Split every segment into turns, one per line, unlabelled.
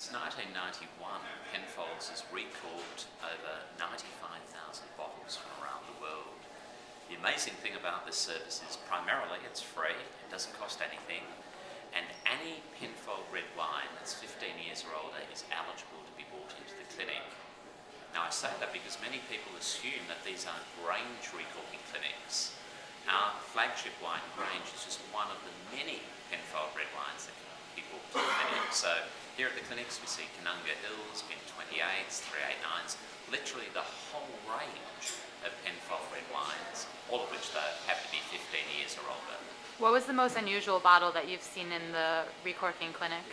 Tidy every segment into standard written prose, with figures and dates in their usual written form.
Since 1991, Penfolds has recorked over 95,000 bottles from around the world. The amazing thing about this service is primarily it's free, it doesn't cost anything, and any Penfold red wine that's 15 years or older is eligible to be brought into the clinic. Now I say that because many people assume that these are Grange recorking clinics. Our flagship wine, Grange, is just one of the many Penfold red wines that can be brought to the clinic. So here at the clinics we see Canunga Hills, Bin 28s, 389s, literally the whole range of Penfold red wines, all of which though have to be 15 years or older.
What was the most unusual bottle that you've seen in the recorking clinic?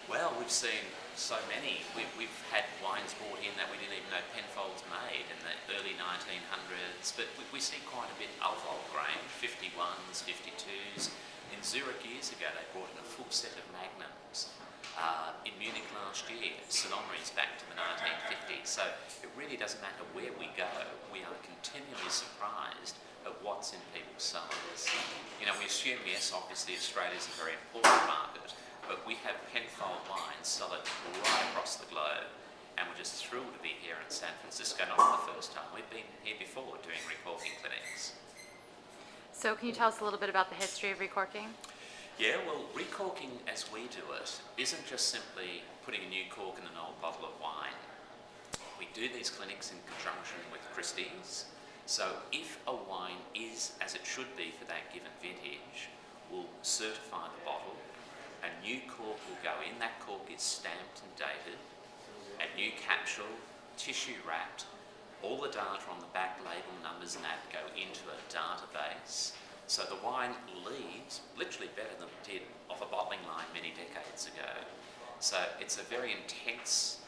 Well, we've seen so many. We've had wines brought in that we didn't even know Penfolds made in the early 1900s, but we see quite a bit of old Grange, 51s, 52s. In Zurich years ago they brought in a full set of Magnums. In Munich last year, Salomeries back to the 1950s. So it really doesn't matter where we go, we are continually surprised at what's in people's cellars. You know, we assume, yes, obviously Australia's a very important market, but we have Penfold wines sold right across the globe, and we're just thrilled to be here in San Francisco, not for the first time. We've been here before doing recorking clinics.
So can you tell us a little bit about the history of recorking?
Yeah, well, recorking as we do it isn't just simply putting a new cork in an old bottle of wine. We do these clinics in conjunction with Christie's. So if a wine is as it should be for that given vintage, we'll certify the bottle, a new cork will go in, that cork is stamped and dated, a new capsule, tissue wrapped, all the data on the back label, numbers and that go into a database. So the wine leaves literally better than it did off a bottling line many decades ago. So it's a very intense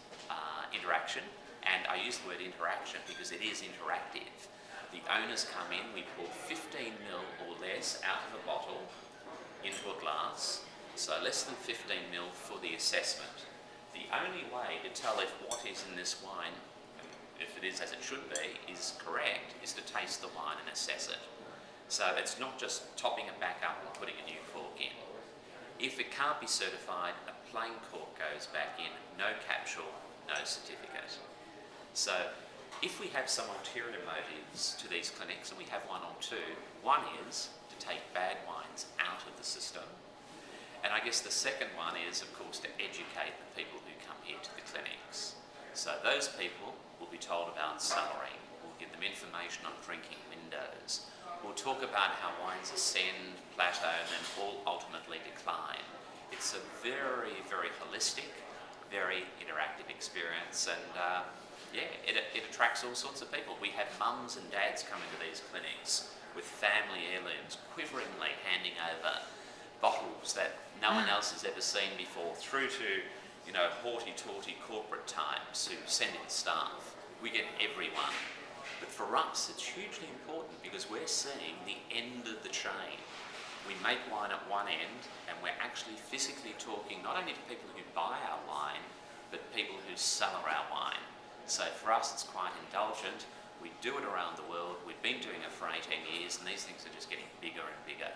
interaction, and I use the word interaction because it is interactive. The owners come in, we pour 15 ml or less out of a bottle into a glass, so less than 15 ml for the assessment. The only way to tell if what is in this wine, if it is as it should be, is correct, is to taste the wine and assess it. So it's not just topping it back up and putting a new cork in. If it can't be certified, a plain cork goes back in, no capsule, no certificate. So if we have some ulterior motives to these clinics, and we have one or two, one is to take bad wines out of the system. And I guess the second one is, of course, to educate the people who come here to the clinics. So those people will be told about cellaring, we'll give them information on drinking windows. We'll talk about how wines ascend, plateau, and then all ultimately decline. It's a very, very holistic, very interactive experience, and it attracts all sorts of people. We have mums and dads coming to these clinics with family heirlooms, quiveringly handing over bottles that no one else has ever seen before, through to, you know, haughty-taughty corporate types who send in staff. We get everyone. But for us, it's hugely important because we're seeing the end of the chain. We make wine at one end, and we're actually physically talking not only to people who buy our wine, but people who cellar our wine. So for us, it's quite indulgent. We do it around the world. We've been doing it for 18 years, and these things are just getting bigger and bigger.